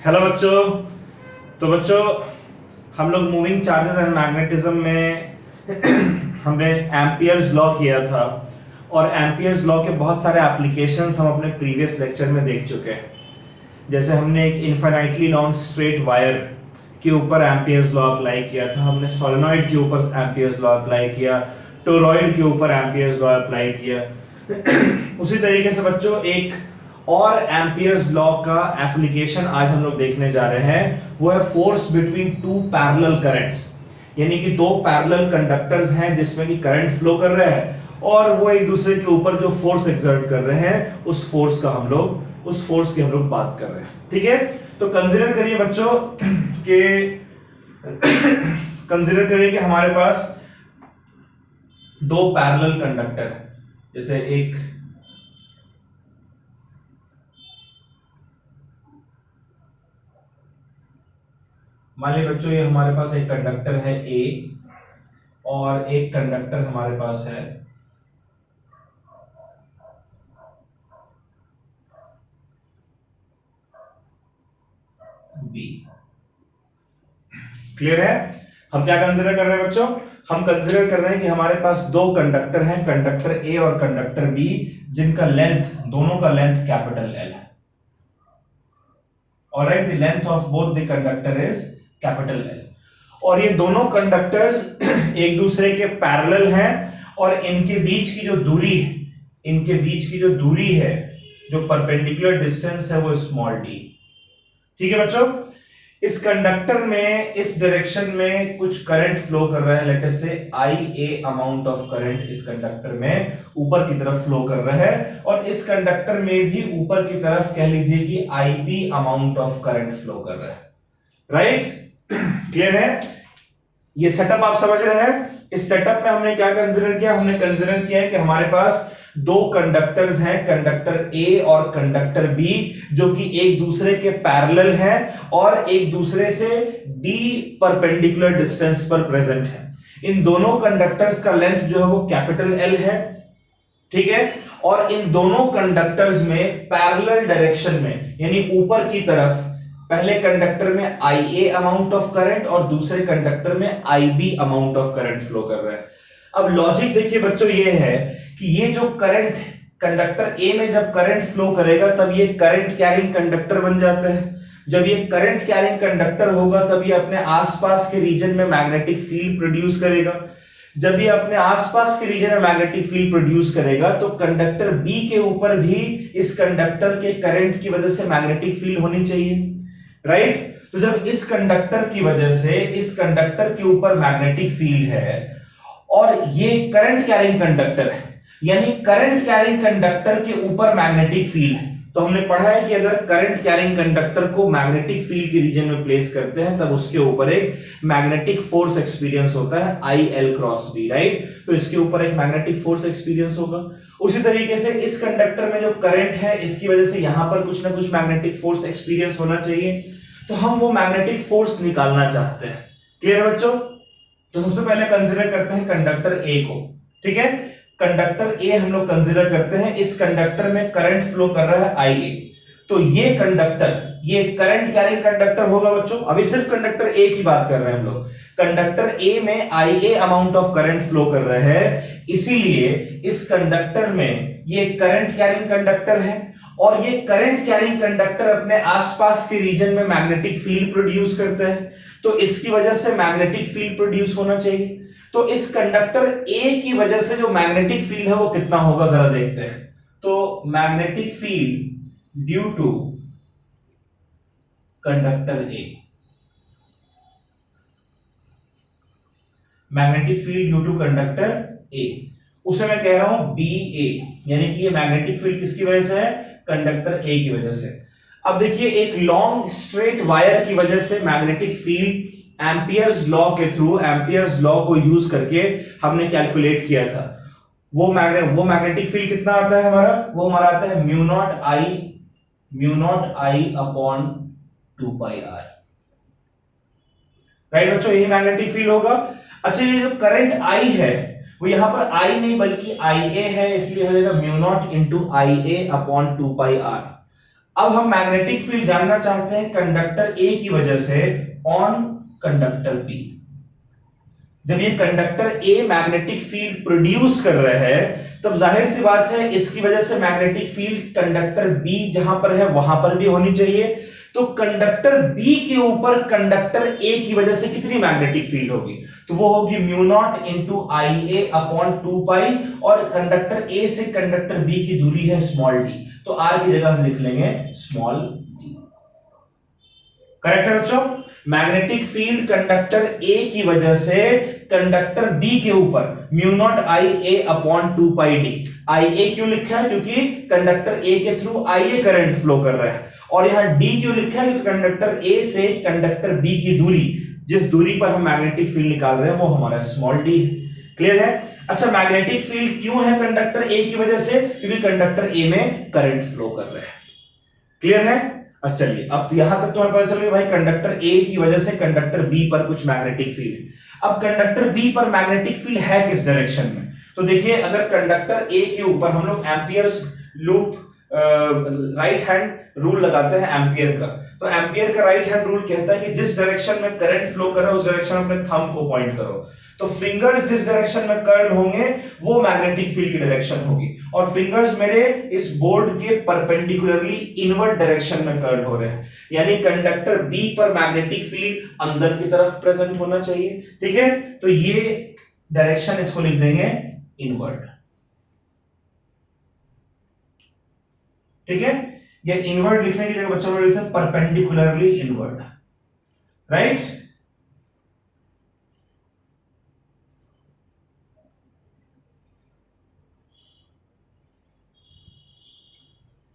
Hello बच्चों। तो बच्चों हम लोग मूविंग चार्जेस एंड मैग्नेटिज्म में हमने एम्पियर्स लॉ किया था और एम्पियर्स लॉ के बहुत सारे एप्लीकेशंस हम अपने प्रीवियस लेक्चर में देख चुके हैं। जैसे हमने एक इनफाइनाइटली लॉन्ग स्ट्रेट वायर के ऊपर एम्पियर्स लॉ अप्लाई किया था, हमने सोलेनॉइड के ऊपर एम्पियर्स लॉ अप्लाई किया, टोरॉइड के ऊपर एम्पियर्स लॉ अप्लाई किया। उसी तरीके से बच्चों एक और एम्पियर्स लॉ का एप्लीकेशन आज हम लोग देखने जा रहे हैं, वो है force between two parallel currents. यानी कि दो पैरेलल कंडक्टर्स हैं जिसमें कि करंट फ्लो कर रहा है और वो एक दूसरे के ऊपर जो फोर्स एक्सर्ट कर रहे हैं उस फोर्स की हम लोग बात कर रहे हैं। ठीक है, तो कंसीडर करिए बच्चों कि हमारे पास दो पैरेलल कंडक्टर है। जैसे एक मान लीजिए बच्चों, ये हमारे पास एक कंडक्टर है ए और एक कंडक्टर हमारे पास है बी। क्लियर है? हम क्या कंसीडर कर रहे हैं बच्चों? हम कंसीडर कर रहे हैं कि हमारे पास दो कंडक्टर हैं, कंडक्टर ए और कंडक्टर बी, जिनका दोनों का लेंथ कैपिटल एल है। Alright, the length of both the conductor is capital L. और ये दोनों कंडक्टर्स एक दूसरे के पैरेलल हैं और इनके बीच की जो दूरी है, जो परपेंडिकुलर डिस्टेंस है, वो स्मॉल डी। ठीक है बच्चों, इस कंडक्टर में इस डायरेक्शन में कुछ करंट फ्लो कर रहा है, लेट अस से आई ए अमाउंट ऑफ करंट इस कंडक्टर में ऊपर की तरफ फ्लो कर रहा है और इस कंडक्टर में भी ऊपर की तरफ कह लीजिए कि I B amount of current flow कर रहा है। राइट? क्लियर है? ये सेटअप आप समझ रहे हैं? इस सेटअप में हमने क्या कंसीडर किया? हमने कंसीडर किया है कि हमारे पास दो कंडक्टर्स हैं, कंडक्टर ए और कंडक्टर बी, जो कि एक दूसरे के पैरेलल हैं और एक दूसरे से डी परपेंडिकुलर डिस्टेंस पर प्रेजेंट है। इन दोनों कंडक्टर्स का लेंथ जो है वो कैपिटल एल है। ठीक है, और इन दोनों कंडक्टर्स में पैरेलल डायरेक्शन में, यानी ऊपर की तरफ, पहले कंडक्टर में I A amount of current और दूसरे कंडक्टर में I B amount of current flow कर रहा है। अब लॉजिक देखिए बच्चों, ये है कि ये जो करंट कंडक्टर ए में जब करंट फ्लो करेगा तब ये करंट कैरिंग कंडक्टर बन जाता है। जब ये करंट कैरिंग कंडक्टर होगा तब ये अपने आसपास के रीजन में मैग्नेटिक फील्ड प्रोड्यूस करेगा। जब ये अपने आसपास के रीजन में मैग्नेटिक फील्ड प्रोड्यूस करेगा तो कंडक्टर बी के ऊपर भी इस कंडक्टर के करंट की वजह से मैग्नेटिक फील्ड होनी चाहिए। राइट? तो जब इस कंडक्टर की वजह से इस कंडक्टर के ऊपर मैग्नेटिक फील्ड है और ये करंट कैरिंग कंडक्टर है, यानी करंट कैरिंग कंडक्टर के ऊपर मैग्नेटिक फील्ड है, तो हमने पढ़ा है कि अगर करंट कैरिंग कंडक्टर को मैग्नेटिक फील्ड के रीजन में प्लेस करते हैं तब उसके ऊपर एक मैग्नेटिक फोर्स एक्सपीरियंस होता है, I L cross B. Right? तो इसके ऊपर एक मैग्नेटिक फोर्स एक्सपीरियंस होगा। उसी तरीके से इस कंडक्टर में जो करंट है इसकी वजह से यहां पर कुछ ना कुछ मैग्नेटिक फोर्स एक्सपीरियंस होना चाहिए, तो हम वो मैग्नेटिक फोर्स निकालना चाहते हैं। क्लियर है बच्चों? तो सबसे पहले कंसीडर करते हैं कंडक्टर ए को। ठीक है, कंडक्टर ए हम लोग कंसीडर करते हैं। इस कंडक्टर में करंट फ्लो कर रहा है आई ए, तो ये कंडक्टर ये करंट कैरिंग कंडक्टर होगा बच्चों। अभी सिर्फ कंडक्टर ए की बात कर रहे हैं हम लोग। कंडक्टर ए में I A amount of current flow कर रहा है, इसीलिए इस कंडक्टर में ये करंट कैरिंग कंडक्टर है और ये करंट कैरिंग कंडक्टर अपने आसपास के रीजन में मैग्नेटिक फील्ड प्रोड्यूस करता है, तो इसकी वजह से मैग्नेटिक फील्ड प्रोड्यूस होना चाहिए। तो इस कंडक्टर ए की वजह से जो मैग्नेटिक फील्ड है वो कितना होगा जरा देखते हैं। तो magnetic field due to conductor A, magnetic field due to conductor A, उसे मैं कह रहा हूं बी ए, यानी कि ये मैग्नेटिक फील्ड किसकी वजह से है? कंडक्टर ए की वजह से। अब देखिए, एक लॉन्ग स्ट्रेट वायर की वजह से मैग्नेटिक फील्ड एम्पियर्स लॉ के थ्रू, एम्पियर्स लॉ को यूज करके हमने कैलकुलेट किया था। वो मैग्नेटिक फील्ड कितना आता है हमारा? वो हमारा आता है mu naught I upon 2 pi R. Right बच्चों, यही मैग्नेटिक फील्ड होगा। अच्छा, ये जो करंट आई है वो यहां पर आई नहीं बल्कि आई ए है, इसलिए हो जाएगा mu naught into I A upon 2 pi R. अब हम मैग्नेटिक फील्ड जानना चाहते हैं कंडक्टर ए की वजह से ऑन कंडक्टर बी। जब ये conductor A magnetic field produce कर रहा है तब जाहिर सी बात है इसकी वजह से मैग्नेटिक फील्ड कंडक्टर बी जहां पर है वहां पर भी होनी चाहिए। तो कंडक्टर बी के ऊपर कंडक्टर ए की वजह से कितनी मैग्नेटिक फील्ड होगी? तो वो होगी mu naught into I A upon 2 पाई, और कंडक्टर ए से कंडक्टर बी की दूरी है स्मॉल डी, तो आर की जगह हम लिख लेंगे स्मॉल डी। करेक्ट है बच्चों? मैग्नेटिक फील्ड कंडक्टर ए की वजह से कंडक्टर बी के ऊपर mu naught I A upon 2 pi D. आई ए क्यों लिखा है? क्योंकि कंडक्टर ए के थ्रू आई ए करंट फ्लो कर रहा है। और यहां डी क्यों लिखा है? क्योंकि कंडक्टर ए से कंडक्टर बी की दूरी, जिस दूरी पर हम मैग्नेटिक फील्ड निकाल रहे हैं वो हमारा स्मॉल डी है। क्लियर है? अच्छा, मैग्नेटिक फील्ड क्यों है कंडक्टर ए की वजह से? क्योंकि कंडक्टर ए में करंट फ्लो कर रहे हैं। क्लियर है? अच्छा चलिए, अब तो यहां तक तो हमें पता चल गया भाई कंडक्टर ए की वजह से कंडक्टर बी पर कुछ मैग्नेटिक फील्ड है। अब कंडक्टर बी पर मैग्नेटिक फील्ड है किस डायरेक्शन में? तो देखिए, अगर कंडक्टर ए के ऊपर हम लोग amperes loop right hand rule लगाते हैं एम्पियर का, तो एम्पियर का राइट हैंड रूल कहता है कि जिस डायरेक्शन में करंट फ्लो कर रहा है उस डायरेक्शन में अपने थंब को पॉइंट करो। तो फिंगर्स जिस डायरेक्शन में कर्ल होंगे वो मैग्नेटिक फील्ड की डायरेक्शन होगी, और फिंगर्स मेरे इस बोर्ड के परपेंडिकुलरली इनवर्ट डायरेक्शन में कर्ल हो रहे हैं, यानी कंडक्टर बी पर मैग्नेटिक फील्ड अंदर की तरफ प्रेजेंट होना चाहिए। ठीक है, तो ये डायरेक्शन इसको लिख देंगे इनवर्ट। ठीक है, ये इनवर्ट लिखने की जगह बच्चों ने लिखा perpendicularly invert. Right,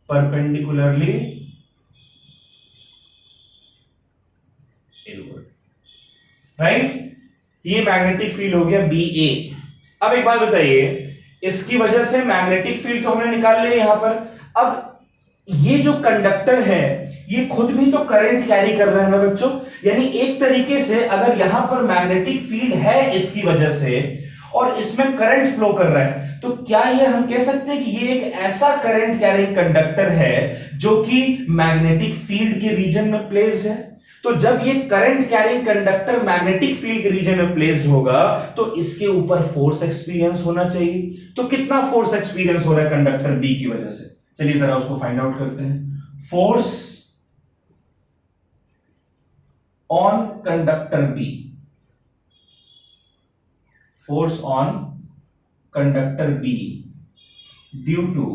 perpendicularly invert. Right, ये मैग्नेटिक फील्ड हो गया बी ए। अब एक बात बताइए, इसकी वजह से मैग्नेटिक फील्ड को हमने निकाल लिया यहां पर। अब ये जो कंडक्टर है ये खुद भी तो करंट कैरी कर रहा है ना बच्चों, यानी एक तरीके से अगर यहां पर मैग्नेटिक फील्ड है इसकी वजह से और इसमें करंट फ्लो कर रहा है, तो क्या ये हम कह सकते हैं कि ये एक ऐसा करंट कैरिंग कंडक्टर है जो कि मैग्नेटिक फील्ड के रीजन में प्लेस्ड है। तो जब ये current carrying conductor magnetic field के रीजन में प्लेस्ड होगा तो इसके ऊपर फोर्स एक्सपीरियंस होना चाहिए। तो कितना फोर्स एक्सपीरियंस हो रहा है कंडक्टर बी की वजह से? चलिए जरा उसको फाइंड आउट करते हैं। Force on conductor B, force on conductor B due to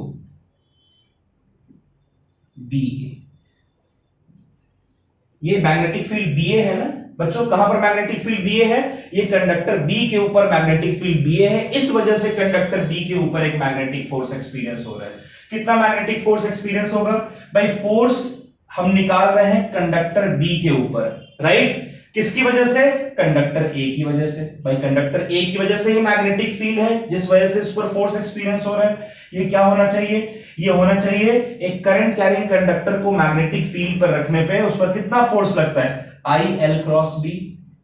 B A. ये मैग्नेटिक फील्ड बी ए है ना बच्चों? कहां पर मैग्नेटिक फील्ड बी ए है? ये कंडक्टर बी के ऊपर मैग्नेटिक फील्ड बी ए है, इस वजह से कंडक्टर बी के ऊपर एक मैग्नेटिक फोर्स एक्सपीरियंस हो रहा है। कितना मैग्नेटिक फोर्स एक्सपीरियंस होगा भाई? फोर्स हम निकाल रहे हैं कंडक्टर बी के ऊपर, राइट? किसकी वजह से? कंडक्टर ए की वजह से। भाई कंडक्टर ए की वजह से ही मैग्नेटिक फील्ड है जिस वजह से इस पर फोर्स एक्सपीरियंस हो रहा है। ये क्या होना चाहिए? ये होना चाहिए एक करंट कैरिंग कंडक्टर को मैग्नेटिक फील्ड पर रखने पे उस पर कितना फोर्स लगता है? I L cross B,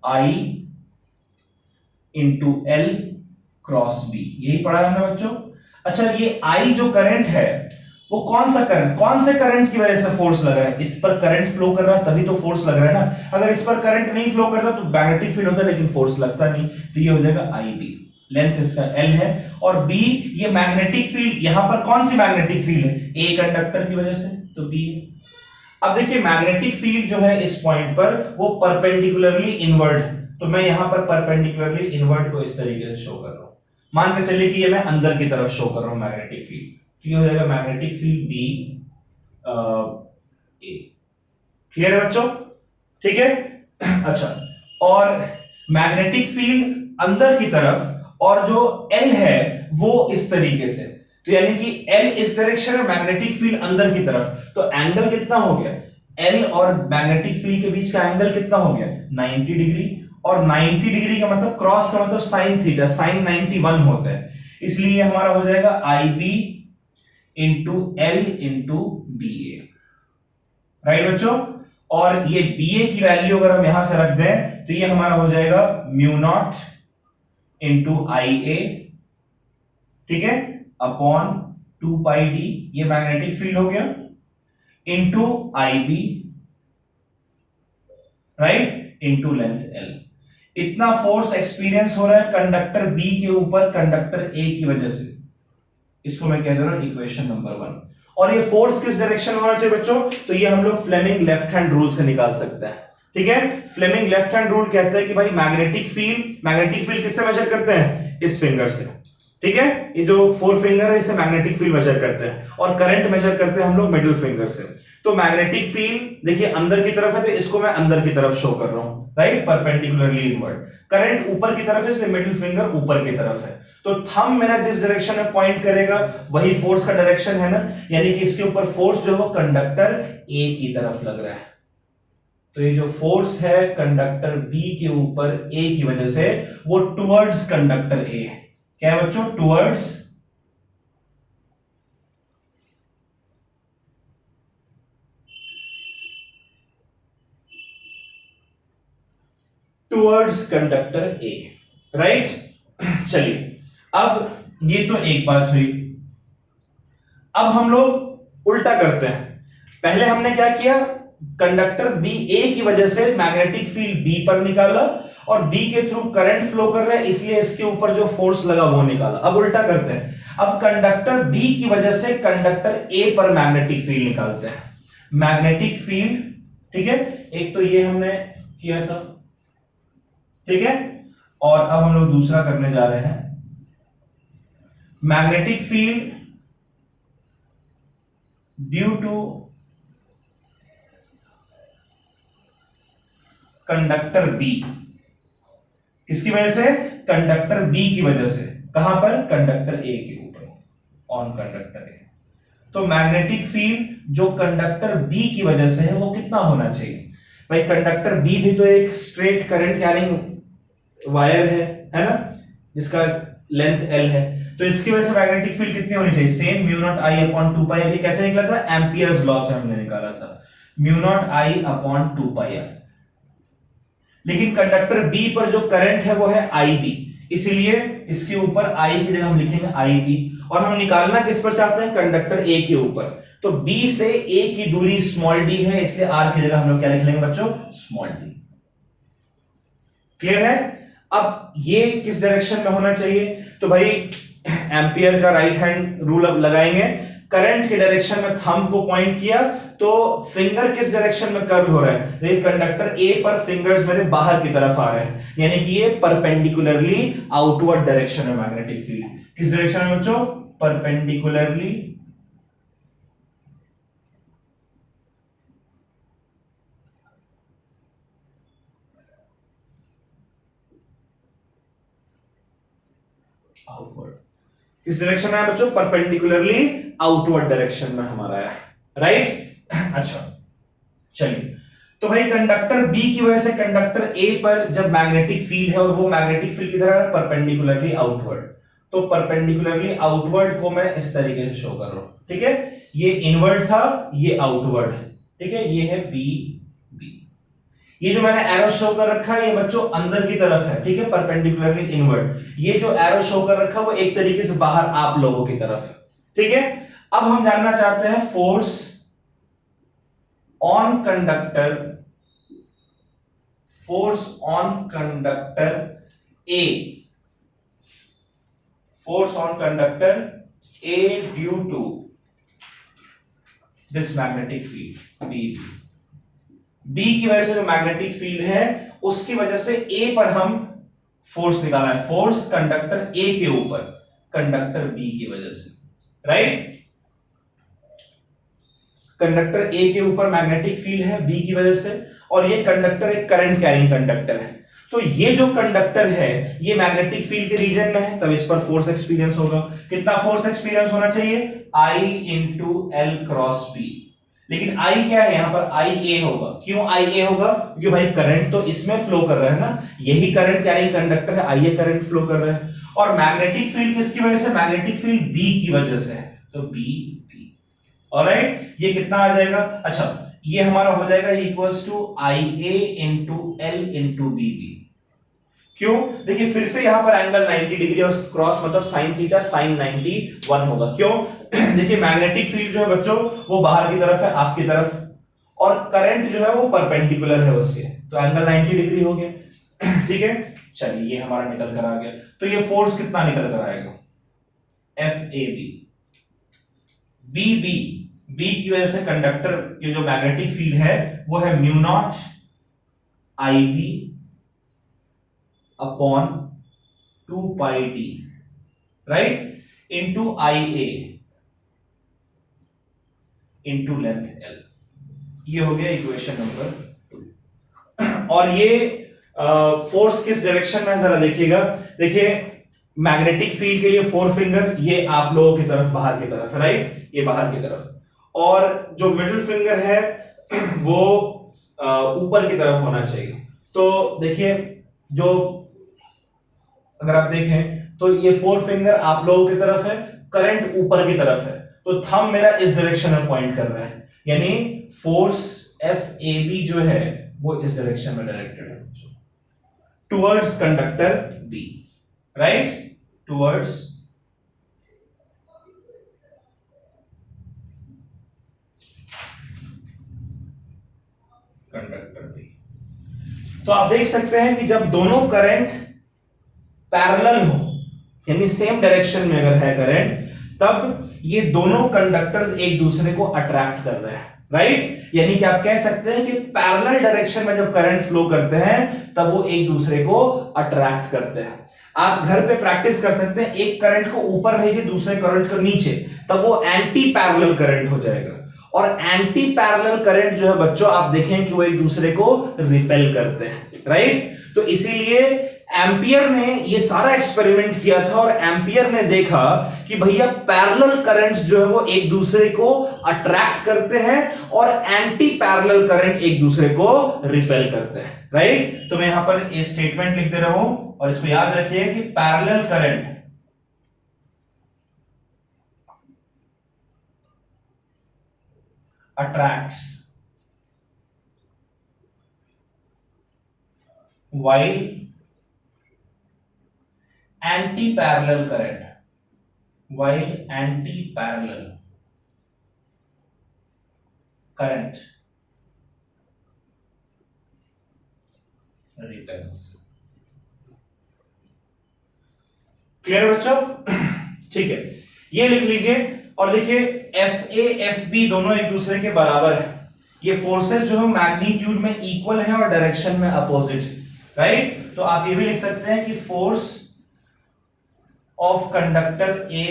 I into L cross B. यही पढ़ा है ना बच्चों? अच्छा, ये आई जो करंट है वो कौन सा करंट, कौन से करंट की वजह से फोर्स लग रहा है? इस पर करंट फ्लो कर रहा है तभी तो फोर्स लग रहा है ना। अगर इस पर करंट नहीं फ्लो करता तो मैग्नेटिक फील्ड होता लेकिन फोर्स लगता नहीं। तो ये हो जाएगा आई बी, लेंथ इसका एल है, और बी ये मैग्नेटिक फील्ड, यहां पर कौन सी मैग्नेटिक फील्ड है? ए कंडक्टर की वजह से, तो बी। अब देखिए मैग्नेटिक फील्ड जो है इस पॉइंट पर वो परपेंडिकुलरली इनवर्ट है, तो मैं यहां पर परपेंडिकुलरली इनवर्ट को इस तरीके से शो कर रहा हूं। मान के चलिए कि ये मैं अंदर की तरफ शो कर रहा हूं मैग्नेटिक फील्ड, तो ये हो जाएगा मैग्नेटिक फील्ड बी ए। क्लियर है बच्चों? ठीक है। अच्छा, और मैग्नेटिक फील्ड अंदर की तरफ और जो एल है वो इस तरीके से, तो यानी कि एल इस डायरेक्शन में, मैग्नेटिक फील्ड अंदर की तरफ, तो एंगल कितना हो गया? एल और मैग्नेटिक फील्ड के बीच का एंगल कितना हो गया? 90 डिग्री। और 90 डिग्री का मतलब क्रॉस का मतलब साइन थीटा, साइन 91 होता है, इसलिए हमारा हो जाएगा I B into L into B A. Right बच्चों? और ये बी ए की वैल्यू अगर हम यहां से रख दें तो ये हमारा हो जाएगा mu naught into I A, ठीक है, अपॉन 2 पाई डी। ये मैग्नेटिक फील्ड हो गया। Into I B, right, into length L. इतना फोर्स एक्सपीरियंस हो रहा है कंडक्टर बी के ऊपर कंडक्टर ए की वजह से। इसको मैं कह दे रहा हूं इक्वेशन नंबर 1। और ये फोर्स किस डायरेक्शन में होना चाहिए बच्चों? तो ये हम लोग फ्लेमिंग लेफ्ट हैंड रूल से निकाल सकते हैं। ठीक है, फ्लेमिंग लेफ्ट हैंड रूल कहता है कि भाई मैग्नेटिक फील्ड किससे मेजर करते हैं? इस फिंगर से। ठीक है, ये जो 4 फिंगर है इससे मैग्नेटिक फील्ड मेजर करते हैं, और करंट मेजर करते हैं हम लोग मिडिल फिंगर से। तो मैग्नेटिक फील्ड देखिए अंदर की तरफ है, तो इसको मैं अंदर की तरफ शो कर रहा हूं, राइट, परपेंडिकुलरली इनवर्ड। करंट ऊपर की तरफ है, इसलिए मिडिल फिंगर ऊपर की तरफ है। तो थंब मेरा जिस डायरेक्शन में पॉइंट करेगा वही फोर्स का डायरेक्शन है ना, यानी कि इसके ऊपर फोर्स जो है वो कंडक्टर ए की तरफ लग रहा है। तो ये जो फोर्स है कंडक्टर बी के ऊपर ए की वजह से वो टुवर्ड्स कंडक्टर ए है। क्या है बच्चों? Towards conductor A, right. चलिए, अब ये तो एक बात हुई। अब हम लोग उल्टा करते हैं। पहले हमने क्या किया? कंडक्टर बी ए की वजह से मैग्नेटिक फील्ड बी पर निकाला, और बी के थ्रू करंट फ्लो कर रहा है, इसलिए इसके ऊपर जो फोर्स लगा वो निकाला। अब उल्टा करते हैं। अब कंडक्टर बी की वजह से कंडक्टर ए पर मैग्नेटिक फील्ड निकालते हैं। मैग्नेटिक फील्ड, ठीक है, एक तो ये हमने किया था, ठीक है, और अब हम लोग दूसरा करने जा रहे हैं। Magnetic field due to conductor B, किसकी वजह से? कंडक्टर बी की वजह से। कहां पर? कंडक्टर ए के ऊपर, ऑन कंडक्टर ए। तो मैग्नेटिक फील्ड जो कंडक्टर बी की वजह से है वो कितना होना चाहिए? भाई कंडक्टर बी भी तो एक स्ट्रेट करंट कैरिंग वायर है ना, जिसका लेंथ एल है। तो इसकी वजह से मैग्नेटिक फील्ड कितनी होनी चाहिए? Same mu naught I upon 2 pi R. ये कैसे निकला था? एम्पियर्स लॉ से हमने निकाला था, mu naught I upon 2 pi R. लेकिन कंडक्टर बी पर जो करंट है वो है आई बी, इसीलिए इसके ऊपर आई की जगह हम लिखेंगे आई बी। और हम निकालना किस पर चाहते हैं? कंडक्टर ए के ऊपर। तो बी से ए की दूरी स्मॉल डी है, इसलिए आर की जगह हम लोग क्या लिख लेंगे बच्चों? Small D. क्लियर है? अब ये किस डायरेक्शन में होना चाहिए? तो भाई एम्पियर का राइट हैंड रूल अब लगाएंगे। करंट के डायरेक्शन में थंब को पॉइंट किया, तो फिंगर किस डायरेक्शन में कर्व हो रहा है? ये कंडक्टर ए पर फिंगर्स मेरे बाहर की तरफ आ रहे हैं, यानी कि ये परपेंडिकुलरली आउटवर्ड डायरेक्शन है मैग्नेटिक फील्ड। किस डायरेक्शन में बच्चों? Perpendicularly outward. किस डायरेक्शन में है बच्चों? परपेंडिकुलरली आउटवर्ड डायरेक्शन में हमारा है, राइट। अच्छा, चलिए, तो भाई कंडक्टर बी की वजह से कंडक्टर ए पर जब मैग्नेटिक फील्ड है, और वो मैग्नेटिक फील्ड किधर है? Perpendicularly outward. तो परपेंडिकुलरली आउटवर्ड को मैं इस तरीके से शो कर रहा हूं, ठीक है। ये इनवर्ड था, ये आउटवर्ड है, ठीक है, ये है बी बी। ये जो मैंने एरो शो कर रखा है ये बच्चों अंदर की तरफ है, ठीक है, परपेंडिकुलरली इनवर्ड। ये जो एरो शो कर रखा है वो एक तरीके से बाहर आप लोगों की तरफ है, ठीक है। अब हम जानना चाहते हैं force on conductor, force on conductor A, force on conductor A due to this magnetic field B. B की वजह से जो मैग्नेटिक फील्ड है उसकी वजह से ए पर हम फोर्स निकालना है। फोर्स कंडक्टर ए के ऊपर कंडक्टर बी की वजह से, राइट। कंडक्टर ए के ऊपर मैग्नेटिक फील्ड है बी की वजह से, और ये कंडक्टर एक करंट कैरिंग कंडक्टर है। तो ये जो कंडक्टर है ये मैग्नेटिक फील्ड के रीजन में है, तब इस पर फोर्स एक्सपीरियंस होगा। कितना फोर्स एक्सपीरियंस होना चाहिए? I into L cross B. लेकिन I क्या है यहां पर? आई ए होगा। क्यों आई ए होगा? क्योंकि भाई करंट तो इसमें फ्लो कर रहा है ना, यही करंट कैरिंग कंडक्टर है, आई ए करंट फ्लो कर रहा है। और मैग्नेटिक फील्ड किसकी वजह से? मैग्नेटिक फील्ड बी की वजह से है, तो बी बी। ऑलराइट, ये कितना आ जाएगा? अच्छा, ये हमारा हो जाएगा equals to I A into L into B B. क्यों? देखिए फिर से यहां पर एंगल 90 डिग्री और क्रॉस मतलब साइन थीटा साइन 91 होगा। क्यों? देखिए मैग्नेटिक फील्ड जो है बच्चों वो बाहर की तरफ है, आपकी तरफ, और करंट जो है वो परपेंडिकुलर है उसके, तो एंगल 90 डिग्री हो गया। ठीक है, चलिए ये हमारा निकल कर आ गया। तो ये फोर्स कितना निकल कर आएगा, F A B, B B B की वजह से कंडक्टर की जो मैग्नेटिक फील्ड है वो है mu naught I B upon 2 pi D, right, into I A into length L. ये हो गया इक्वेशन नंबर 2। और ये फोर्स किस डायरेक्शन में है जरा देखिएगा। देखिए मैग्नेटिक फील्ड के लिए 4 फिंगर, ये आप लोगों की तरफ बाहर की तरफ है, राइट, ये बाहर की तरफ, और जो मिडिल फिंगर है वो ऊपर की तरफ होना चाहिए। तो देखिए जो अगर आप देखें तो ये 4 फिंगर आप लोगों की तरफ है, करंट ऊपर की तरफ है, तो थंब मेरा इस डायरेक्शन में पॉइंट कर रहा है, यानी फोर्स एफ ए बी जो है वो इस डायरेक्शन में डायरेक्टेड है towards conductor B, right, towards conductor B. तो आप देख सकते हैं कि जब दोनों करंट पैरेलल हो, यानी सेम डायरेक्शन में अगर है करंट, तब ये दोनों कंडक्टर्स एक दूसरे को अट्रैक्ट कर रहे हैं, राइट, यानी कि आप कह सकते हैं कि पैरेलल डायरेक्शन में जब करंट फ्लो करते हैं तब वो एक दूसरे को अट्रैक्ट करते हैं। आप घर पे प्रैक्टिस कर सकते हैं, एक करंट को ऊपर भेजिए दूसरे करंट को नीचे, तब वो एंटी पैरेलल करंट हो जाएगा, और एंटी पैरेलल करंट जो है बच्चों आप देखें कि वो एक दूसरे को रिपेल करते हैं, राइट। तो इसीलिए एम्पियर ने ये सारा एक्सपेरिमेंट किया था और एम्पियर ने देखा कि भैया पैरेलल करंट्स जो है वो एक दूसरे को अट्रैक्ट करते हैं और एंटी पैरेलल करंट एक दूसरे को रिपेल करते हैं, राइट। तो मैं यहां पर ये स्टेटमेंट लिख दे रहा हूं और इसको याद रखिए कि parallel current attracts while anti-parallel current repels। Clear बच्चों? ठीक है, ये लिख लीजिए और देखिए एफ ए एफ बी दोनों एक दूसरे के बराबर है, ये फोर्सेस जो है मैग्नीट्यूड में इक्वल है और डायरेक्शन में अपोजिट, राइट। तो आप ये भी लिख सकते हैं कि force of conductor A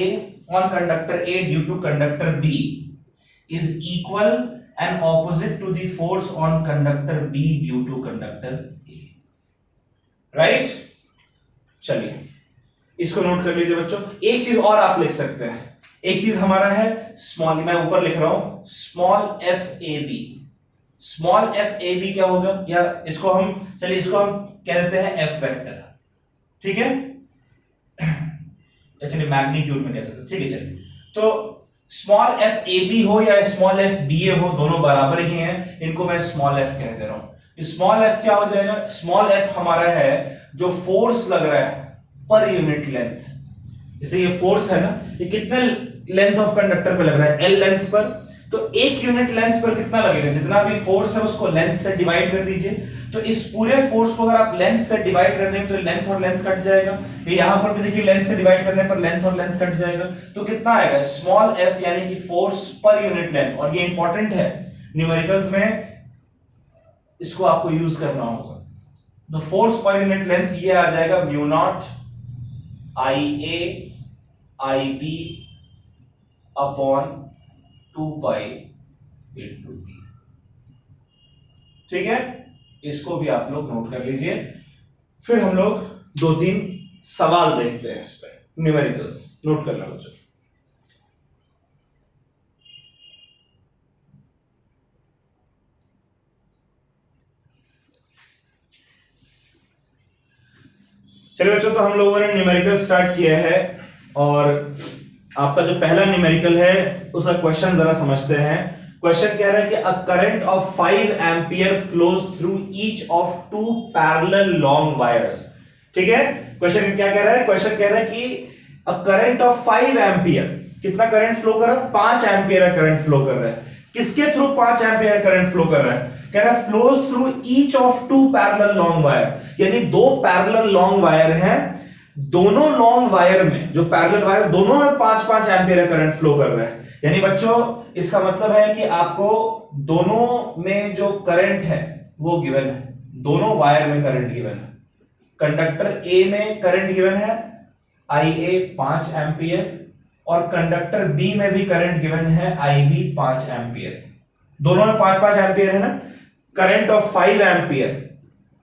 on conductor A due to conductor B is equal and opposite to the force on conductor B due to conductor A, right. चलिए इसको नोट कर लीजिए बच्चों। एक चीज और आप लिख सकते हैं, एक चीज हमारा है स्मॉल, मैं ऊपर लिख रहा हूं small F A B. Small F A B क्या होगा, या इसको हम चलिए इसको हम कह देते हैं एफ वेक्टर, ठीक है, चलिए मैग्नीट्यूड में कह सकते हैं, ठीक है। चलिए तो स्मॉल एफ ए बी हो या स्मॉल एफ बी ए हो, दोनों बराबर ही हैं, इनको मैं स्मॉल एफ कह दे रहा हूं। स्मॉल एफ क्या हो जाएगा, स्मॉल एफ हमारा है जो फोर्स लग रहा है पर यूनिट लेंथ, जैसे ये फोर्स है ना, ये कितने लेंथ ऑफ कंडक्टर पे लग रहा है, एल लेंथ पर, तो एक यूनिट लेंथ पर कितना लगेगा, जितना भी फोर्स है उसको लेंथ से डिवाइड कर दीजिए। तो इस पूरे फोर्स को अगर आप लेंथ से डिवाइड कर दें तो लेंथ और लेंथ कट जाएगा, यहां पर भी देखिए लेंथ से डिवाइड करने पर लेंथ और लेंथ कट जाएगा, तो कितना आएगा स्मॉल एफ, यानी कि फोर्स पर यूनिट लेंथ। और ये इंपॉर्टेंट है न्यूमेरिकल्स में, इसको आपको यूज करना होगा। तो फोर्स पर यूनिट लेंथ ये आ जाएगा mu naught I A I B upon 2 pi into B, ठीक है। इसको भी आप लोग नोट कर लीजिए। फिर हम लोग 2-3 सवाल देखते हैं इस पे, न्यूमेरिकल्स नोट करना बच्चों। चलिए बच्चों, तो हम लोगों ने न्यूमेरिकल स्टार्ट किया है और आपका जो पहला न्यूमेरिकल है उसका क्वेश्चन जरा समझते हैं। क्वेश्चन कह रहा है कि a current of 5 ampere flows through each of 2 parallel long wires, ठीक है। क्वेश्चन क्या कह रहा है, क्वेश्चन कह रहा है कि अ करंट ऑफ 5 एम्पियर, कितना करंट फ्लो कर रहा है? 5 एम्पियर का करंट फ्लो कर रहा है। किसके थ्रू 5 एम्पियर करंट फ्लो कर रहा है? कह रहा है flows through each of 2 parallel long wire, यानी 2 पैरेलल लॉन्ग वायर हैं, दोनों लॉन्ग वायर में जो पैरेलल वायर दोनों में 5-5 एम्पियर का करंट फ्लो कर रहा है। यानी बच्चों इसका मतलब है कि आपको दोनों में जो करंट है वो गिवन है, दोनों वायर में करंट गिवन है। कंडक्टर ए में करंट गिवन है IA 5 एम्पियर और कंडक्टर बी में भी करंट गिवन है IB 5 एम्पियर, दोनों में 5-5 एम्पियर है ना। Current of 5 ampere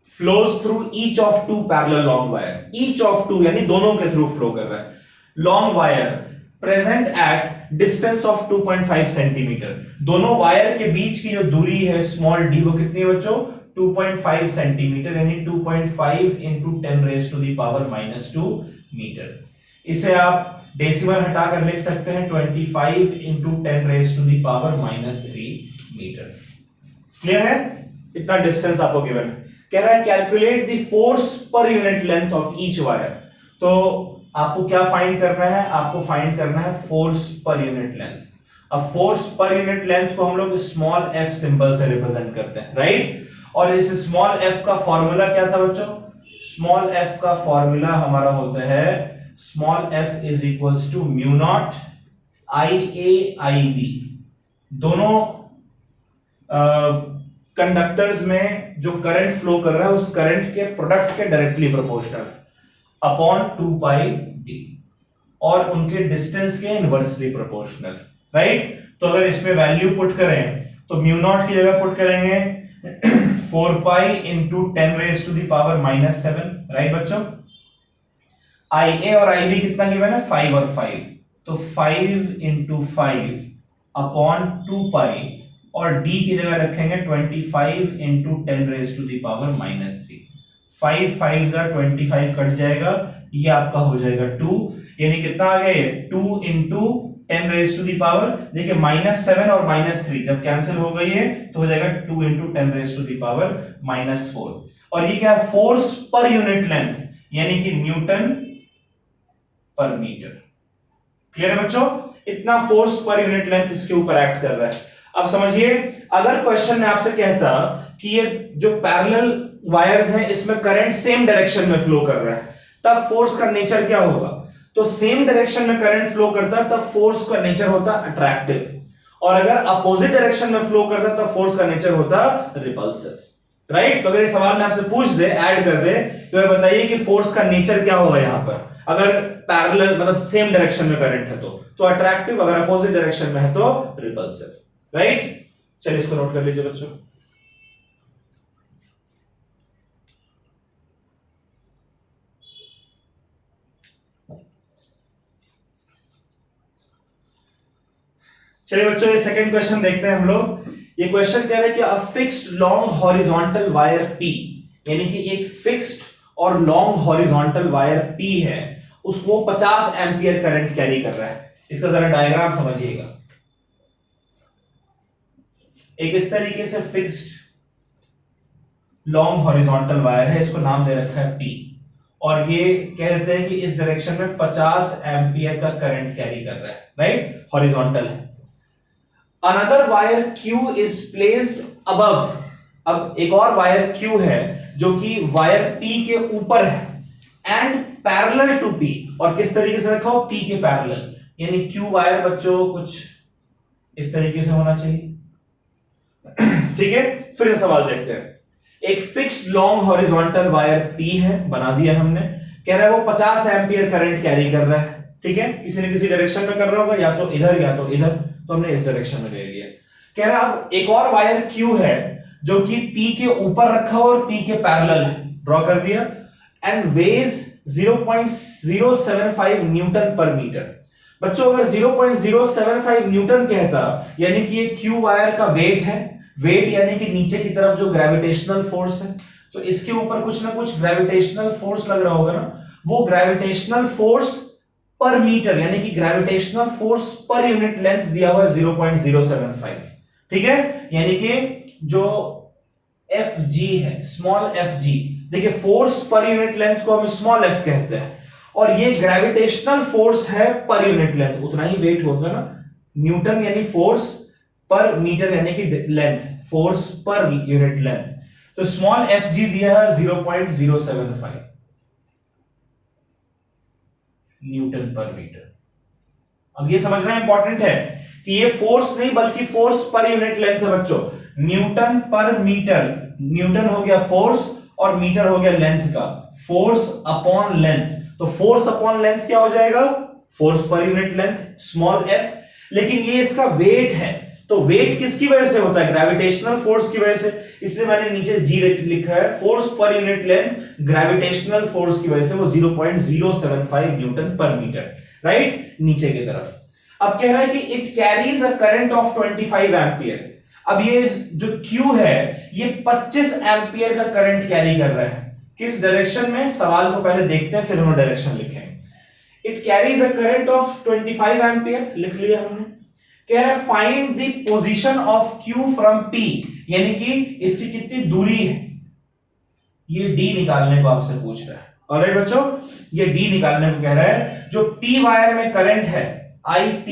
flows through each of 2 parallel long wire, each of 2 यानी दोनों के थ्रू फ्लो कर रहा है। Long wire present at distance of 2.5 centimetre, दोनों वायर के बीच की जो दूरी है स्मॉल डी वो कितनी है बच्चों? 2.5 सेंटीमीटर, यानी 2.5 into 10 raise to the power -2 metre. इसे आप डेसिमल हटाकर लिख सकते हैं 25 into 10 raise to the power -3 metre. Clear है? इतना डिस्टेंस आपको गिवन है। कह रहा है calculate the force per unit length of each wire, तो आपको क्या फाइंड करना है? आपको फाइंड करना है फोर्स पर यूनिट लेंथ। अब फोर्स पर यूनिट लेंथ को हम लोग स्मॉल f सिंबल से रिप्रेजेंट करते हैं, राइट? और इस स्मॉल f का फॉर्मूला क्या था बच्चों? स्मॉल f का फॉर्मूला हमारा होता है small f is equals to mu naught IA/IB, दोनों कंडक्टर्स में जो करंट फ्लो कर रहा है उस करंट के प्रोडक्ट के डायरेक्टली प्रोपोर्शनल अपॉन 2 पाई d और उनके डिस्टेंस के इनवर्सली प्रोपोर्शनल, राइट? तो अगर इसमें वैल्यू पुट करें तो म्यू नॉट की जगह पुट करेंगे 4 pi into 10 raise to the power -7, right बच्चों? IA और IB कितना गिवन है? 5 और 5, तो 5 इंटू 5 अपॉन 2 पाई और d की जगह रखेंगे 25 into 10 raise to the power -3। 5 5 25 कट जाएगा, ये आपका हो जाएगा 2, यानी कितना आ गया ये? 2 into 10 raise to the power, देखिए -7 और -3 जब कैंसिल हो गई है तो हो जाएगा 2 into 10 raise to the power -4। और ये क्या है? फोर्स पर यूनिट लेंथ, यानी कि न्यूटन पर मीटर। क्लियर है बच्चों? इतना फोर्स पर यूनिट लेंथ इसके ऊपर एक्ट कर रहा है। अब समझिए, अगर क्वेश्चन में आपसे कहता कि ये जो पैरेलल वायर्स हैं इसमें करंट सेम डायरेक्शन में फ्लो कर रहा है, तब फोर्स का नेचर क्या होगा? तो सेम डायरेक्शन में करंट फ्लो करता है तब फोर्स का नेचर होता अट्रैक्टिव, और अगर अपोजिट डायरेक्शन में फ्लो करता तब फोर्स का नेचर होता रिपल्सिव, राइट? तो अगर ये सवाल में आपसे पूछ दे, ऐड कर दे, तो ये बताइए कि फोर्स का नेचर क्या होगा यहां पर, अगर पैरेलल मतलब सेम डायरेक्शन में करंट है तो अट्रैक्टिव, अगर अपोजिट डायरेक्शन में है तो रिपल्सिव, राइट? चलिए इसको नोट कर लीजिए बच्चों। चलिए बच्चों, ये सेकंड क्वेश्चन देखते हैं हम लोग। ये क्वेश्चन कह रहे हैं कि a fixed long horizontal wire P, यानी कि एक फिक्स्ड और लॉन्ग हॉरिजॉन्टल वायर P है, उसको 50 एम्पियर करंट कैरी कर रहा है। इसका जरा डायग्राम समझिएगा। एक इस तरीके से फिक्स्ड लॉन्ग हॉरिजॉन्टल वायर है, इसको नाम दे रखा है P, और ये कह देते हैं कि इस डायरेक्शन में 50 एम्पियर का करंट कैरी कर रहा है, राइट? हॉरिजॉन्टल है। Another wire Q is placed above, अब एक और वायर Q है जो कि वायर P के ऊपर है, and parallel to P, और किस तरीके से रखा हो? P के पैरेलल, यानी Q वायर बच्चों कुछ इस तरीके से होना चाहिए, ठीक है? फिर से सवाल देखते हैं। एक fixed long horizontal wire P है, बना दिया हमने, कह रहा है वो 50 एम्पियर करंट कैरी कर रहा है, ठीक है? किसी न किसी डायरेक्शन में कर रहा होगा, या तो इधर या तो इधर, तो हमने इस डायरेक्शन में ले लिया। कह रहा है अब एक और वायर Q है जो कि P के ऊपर रखा और P के पैरेलल है, ड्रॉ कर दिया, एंड वेज 0.075 न्यूटन पर मीटर। बच्चों अगर 0.075 न्यूटन कहता, यानी कि ये Q वायर का वेट है, वेट यानी कि नीचे की तरफ जो ग्रेविटेशनल फोर्स है, तो इसके ऊपर कुछ ना कुछ ग्रेविटेशनल फोर्स लग रहा होगा ना, वो ग्रेविटेशनल फोर्स पर मीटर, यानी कि gravitational force per unit length दिया हुआ है 0.075, ठीक है? यानी कि जो Fg है, स्मॉल fg, देखिए फोर्स पर यूनिट लेंथ को हम स्मॉल f कहते हैं, और ये ग्रेविटेशनल फोर्स है पर यूनिट लेंथ, उतना ही वेट होगा ना, न्यूटन यानी फोर्स पर मीटर यानी कि length, force per unit length. तो स्मॉल एफ जी दिया है 0.075 न्यूटन पर मीटर। अब ये समझना इंपॉर्टेंट है कि ये फोर्स नहीं बल्कि फोर्स पर यूनिट लेंथ है बच्चों, न्यूटन पर मीटर। न्यूटन हो गया फोर्स और मीटर हो गया लेंथ का, फोर्स अपॉन लेंथ। तो फोर्स अपॉन लेंथ क्या हो जाएगा, force per unit length small F. लेकिन ये इसका वेट है, तो वेट किसकी वजह से होता है, ग्रेविटेशनल फोर्स की वजह से, इसलिए मैंने नीचे जी लिखा है, force per unit length gravitational force की वजह से वो 0.075 न्यूटन पर मीटर, राइट, नीचे की तरफ। अब कह रहा है कि it carries a current of 25 ampere. अब ये जो Q है ये 25 एम्पियर का करंट कैरी कर रहा है, किस डायरेक्शन में, सवाल को पहले देखते हैं फिर हम डायरेक्शन लिखेंगे। It carries a current of 25 ampere, लिख लिया हमने। कह रहा है find the position of Q from P, यानी कि इसकी कितनी दूरी है, ये D निकालने को आपसे पूछ रहा है। ऑलराइट बच्चों, ये D निकालने को कह रहा है। जो P वायर में करंट है IP,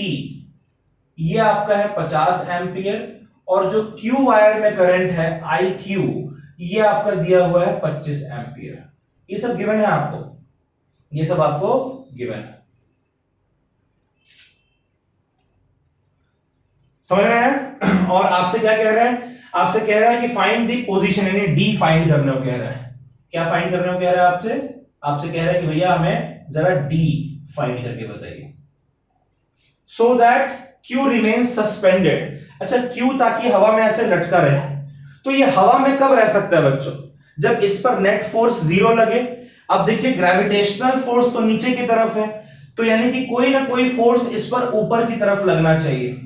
ये आपका है 50 एम्पियर, और जो Q वायर में करंट है IQ, ये आपका दिया हुआ है 25 एम्पियर। ये सब गिवन है आपको, ये सब आपको गिवन है, समझ रहे हैं। और आपसे क्या कह रहा है, आपसे कह रहा है कि फाइंड द पोजीशन, यानी डी फाइंड करने को कह रहा है। क्या फाइंड करने को कह रहा है आपसे, आपसे कह रहा है कि भैया हमें जरा डी फाइंड करके बताइए। So that Q remains suspended. अच्छा, Q ताकि हवा में ऐसे लटका रहे, तो ये हवा में कब रह सकता है बच्चों, जब इस पर नेट फोर्स 0 लगे। अब देखिए ग्रेविटेशनल फोर्स तो नीचे की तरफ है, तो यानी कि कोई ना कोई फोर्स इस पर ऊपर की तरफ लगना चाहिए।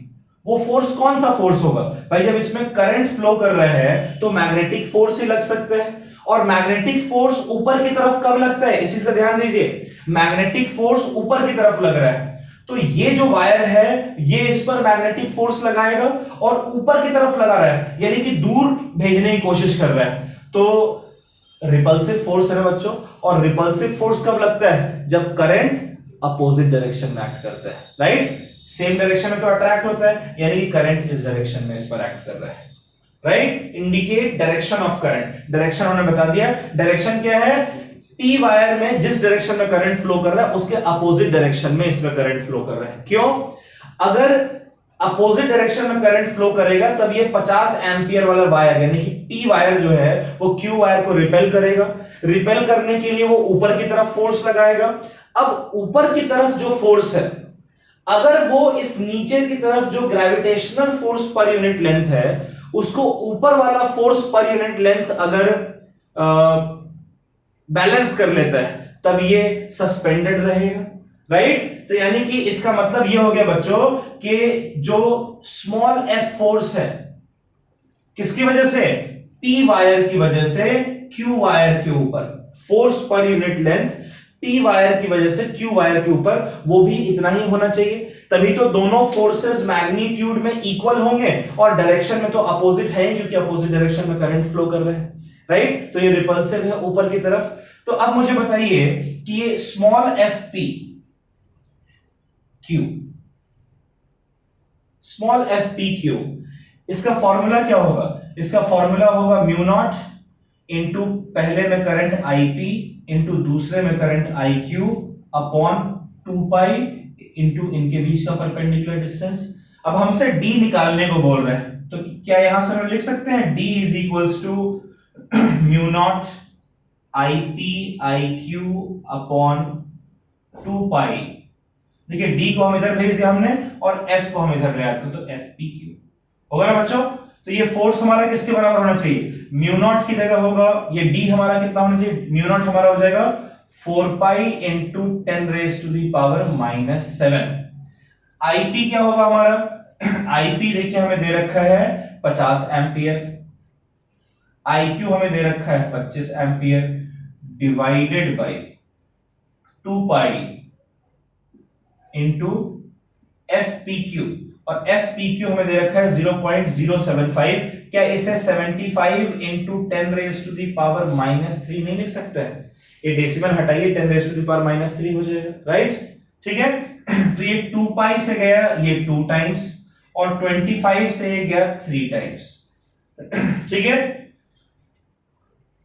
वो फोर्स कौन सा फोर्स होगा भाई, जब इसमें करंट फ्लो कर रहा है तो मैग्नेटिक फोर्स ही लग सकता है, और मैग्नेटिक फोर्स ऊपर की तरफ कब लगता है, इस चीज का ध्यान दीजिए, मैग्नेटिक फोर्स ऊपर की तरफ लग रहा है, तो ये जो वायर है ये इस पर मैग्नेटिक फोर्स लगाएगा और ऊपर की तरफ लगा रहा है, यानी कि दूर भेजने की कोशिश कर रहा है, तो रिपल्सिव फोर्स है बच्चों। और रिपल्सिव फोर्स कब लगता है, जब करंट अपोजिट डायरेक्शन में एक्ट करता है, राइट, सेम डायरेक्शन में तो अट्रैक्ट होता है, यानी कि करंट इस डायरेक्शन में इस पर एक्ट कर रहा है, right. Indicate direction of current, direction हमने बता दिया, डायरेक्शन क्या है, P वायर में जिस डायरेक्शन में करंट फ्लो कर रहा है उसके अपोजिट डायरेक्शन में इसमें करंट फ्लो कर रहा है। क्यों, अगर अपोजिट डायरेक्शन में करंट फ्लो करेगा तब ये 50 एम्पियर वाला वायर यानी कि P वायर जो है वो Q वायर को रिपेल करेगा, रिपेल करने के लिए वो ऊपर की तरफ फोर्स लगाएगा। अब ऊपर की तरफ जो फोर्स है, अगर वो इस नीचे की तरफ जो gravitational force per unit length है उसको ऊपर वाला फोर्स पर यूनिट लेंथ अगर बैलेंस कर लेता है तब ये सस्पेंडेड रहेगा, राइट। तो यानी कि इसका मतलब ये हो गया बच्चों कि जो स्मॉल f फोर्स है किसकी वजह से, P वायर की वजह से Q वायर के ऊपर, force per unit length P wire की वजह से Q वायर के ऊपर, वो भी इतना ही होना चाहिए, तभी तो दोनों फोर्सेस मैग्नीट्यूड में इक्वल होंगे और डायरेक्शन में तो अपोजिट है क्योंकि अपोजिट डायरेक्शन में करंट फ्लो कर रहे हैं, राइट। तो ये रिपल्सिव है ऊपर की तरफ। तो अब मुझे बताइए कि ये small F P Q, small F P Q, इसका फॉर्मूला क्या होगा, इसका फॉर्मूला होगा म्यू नॉट इंटू पहले में करंट आई पी इंटू दूसरे में current I Q upon 2 pi into इनके बीच का परपेंडिकुलर डिस्टेंस। अब हमसे डी निकालने को बोल रहे हैं, तो क्या यहां से हम लिख सकते हैं D is equals to mu naught I P I Q upon 2 pi. देखिए डी को हम इधर भेज दिया हमने और एफ को हम इधर ले आते, तो एफ पी क्यू होगा ना बच्चों। तो ये फोर्स हमारा किसके बराबर होना चाहिए, म्यू नॉट की जगह होगा, ये डी हमारा कितना होना चाहिए, म्यू नॉट हमारा हो जाएगा 4 pi into 10 raise to the power -7। IP क्या होगा हमारा, आईपी देखिए हमें दे रखा है 50 एम्पियर, आईक्यू हमें दे रखा है 25 ampere divided by 2 pi into F P Q, और एफ पी क्यू हमें दे रखा है 0.075। क्या इसे 75 into 10 raise to the power -3 नहीं लिख सकते हैं, ये डेसिमल हटाइए 10 रेज़ टू द पावर -3 हो जाएगा, राइट? ठीक है। तो ये 2 पाई से गया ये 2 टाइम्स और 25 से ये गया 3 टाइम्स। ठीक है।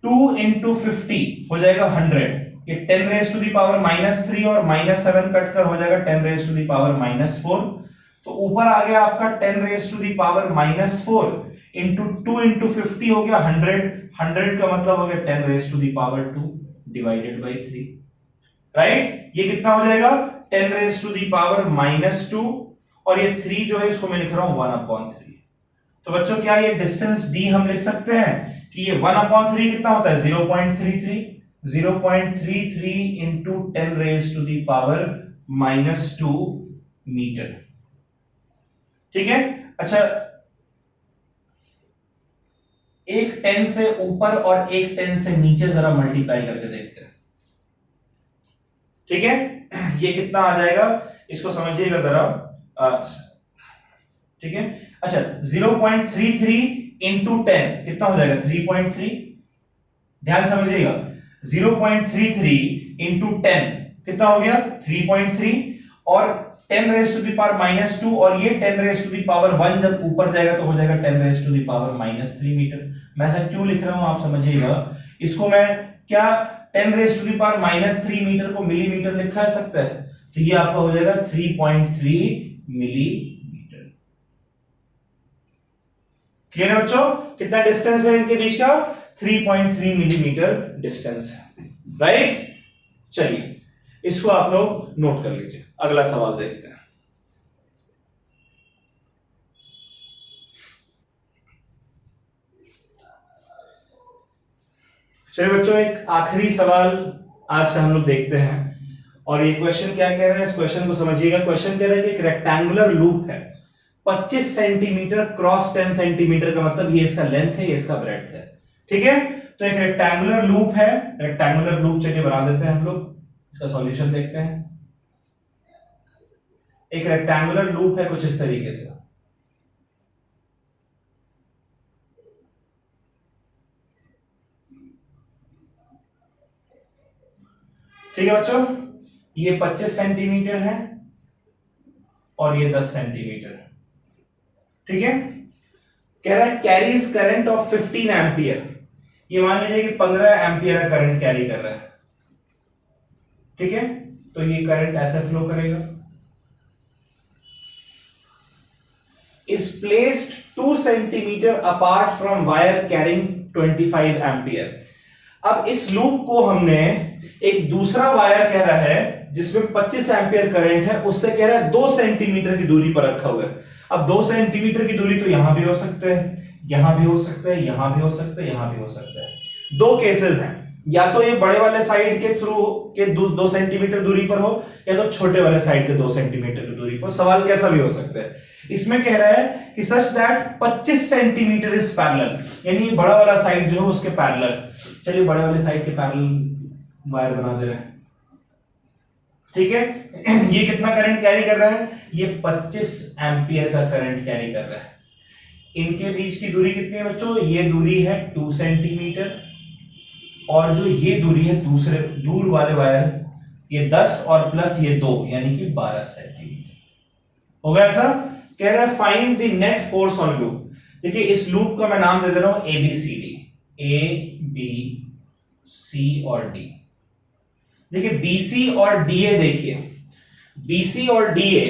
2 into 50 हो जाएगा 100। ये 10 रेज़ टू द पावर -3 और -7 कटकर हो जाएगा 10 रेज़ टू द पावर -4। तो ऊपर आ गया आपका 10 raise to the power -4 into 2 into 50 हो गया 100। 100 का मतलब हो गया 10 raise to the power 2 divided by 3, right? ये कितना हो जाएगा 10 रेज़ टू द पावर -2 और ये 3 जो है इसको मैं लिख रहा हूं 1/3। तो बच्चों क्या ये डिस्टेंस d हम लिख सकते हैं कि ये 1/3 कितना होता है 0.33। 0.33 into 10 raise to the power -2 metre. ठीक है। अच्छा, एक 10 से ऊपर और एक 10 से नीचे जरा मल्टीप्लाई करके देखते हैं। ठीक है। ये कितना आ जाएगा इसको समझिएगा जरा। ठीक है। अच्छा, 0.33 इंटू 10 कितना हो जाएगा 3.3। ध्यान समझिएगा, 0.33 इंटू 10 कितना हो गया 3.3 और 10 रेज़ टू द पावर -2 और ये 10 रेज़ टू द पावर 1 जब ऊपर जाएगा तो हो जाएगा 10 raise to the power -3 metre. मैं ऐसा क्यों लिख रहा हूं आप समझिएगा। इसको मैं क्या 10 raise to the power -3 metre को मिलीमीटर लिखा जा सकता है, तो ये आपका हो जाएगा 3.3 मिलीमीटर। क्लियर है बच्चों? कितना डिस्टेंस है इनके बीच का 3.3 मिलीमीटर डिस्टेंस है, राइट? चलिए इसको आप लोग नोट कर लीजिए। अगला सवाल देखते हैं। चलिए बच्चों, एक आखिरी सवाल आज का हम लोग देखते हैं और ये क्वेश्चन क्या कह रहे हैं, इस क्वेश्चन को समझिएगा। क्वेश्चन कह रहे हैं कि एक रेक्टेंगुलर लूप है 25 सेंटीमीटर क्रॉस 10 सेंटीमीटर का मतलब ये इसका लेंथ है, ये इसका ब्रेड्थ है। ठीक है। तो एक रेक्टेंगुलर लूप है, रेक्टेंगुलर लूप चलिए बना देते हैं हम लोग, इसका सॉल्यूशन देखते हैं। एक रेक्टेंगुलर लूप है कुछ इस तरीके से। ठीक है बच्चों, ये 25 सेंटीमीटर है और ये 10 सेंटीमीटर। ठीक है। कह रहा है कैरीज करंट ऑफ 15 एम्पियर। ये मान लीजिए कि 15 एम्पियर का करंट कैरी कर रहा है। ठीक है। तो ये करंट ऐसे फ्लो करेगा। is placed 2 centimetre apart from wire carrying 25 ampere. अब इस लूप को हमने एक दूसरा वायर कह रहा है जिसमें 25 एम्पियर करंट है, उससे कह रहा है 2 सेंटीमीटर की दूरी पर रखा हुआ है। अब 2 सेंटीमीटर की दूरी तो यहां भी हो सकता है, यहां भी हो सकता है, यहां भी हो सकता है, यहां भी हो सकता है। दो केसेस हैं, या तो ये बड़े वाले साइड के थ्रू के 2 सेंटीमीटर दूरी पर हो या तो छोटे वाले साइड के 2 सेंटीमीटर की दूरी पर। सवाल कैसा भी हो सकता है। इसमें कह रहा है कि such that 25 centimetre is parallel, यानी बड़ा वाला साइड जो है उसके पैरेलल। चलिए बड़े वाले साइड के पैरेलल वायर बना दे रहे हैं। ठीक है। ये कितना करंट कैरी कर रहा है, ये 25 एम्पियर का करंट कैरी कर रहा है। इनके बीच की दूरी कितनी है बच्चों, ये दूरी है 2 सेंटीमीटर और जो ये दूरी है दूसरे दूर वाले वायर ये 10 और प्लस ये 2 यानी कि 12 सेंटीमीटर होगा। ऐसा कह रहा है find the net force on loop. देखिए इस लूप का मैं नाम दे दे रहा हूं ABCD, A B C और D। देखिए BC और DA, देखिए BC और DA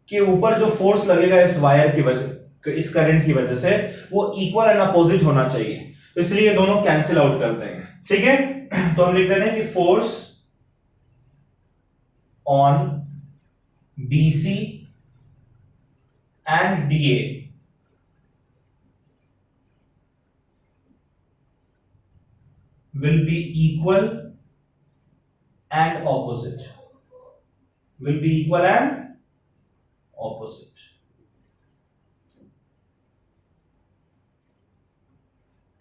के ऊपर जो फोर्स लगेगा इस वायर की वजह, इस करंट की वजह से, वो इक्वल एंड अपोजिट होना चाहिए, तो इसलिए ये दोनों कैंसिल आउट कर देंगे। ठीक है। तो हम लिख देते हैं कि force on BC and DA will be equal and opposite, will be equal and opposite।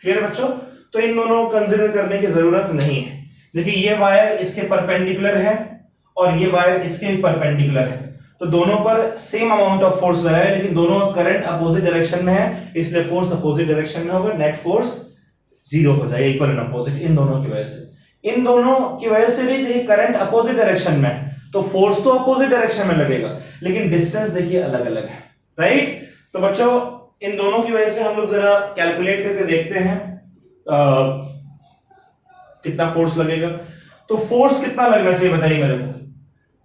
Clear बच्चों? तो इन दोनों को कंसीडर करने की जरूरत नहीं है। देखिए ये वायर इसके परपेंडिकुलर है और ये वायर इसके भी परपेंडिकुलर है, तो दोनों पर सेम अमाउंट ऑफ फोर्स लगाए, लेकिन दोनों करंट अपोजिट डायरेक्शन में है, इसलिए फोर्स अपोजिट डायरेक्शन में होगा। नेट फोर्स जीरो हो जाएगा, इक्वल एंड अपोजिट, इन दोनों की वजह से। इन दोनों की वजह से भी देखिए करंट अपोजिट डायरेक्शन में है, तो फोर्स तो अपोजिट डायरेक्शन में लगेगा, लेकिन डिस्टेंस देखिए अलग अलग है, राइट। तो बच्चों इन दोनों की वजह से हम लोग जरा कैलकुलेट करके देखते हैं कितना फोर्स लगेगा। तो फोर्स कितना लगना चाहिए बताइए मेरे को।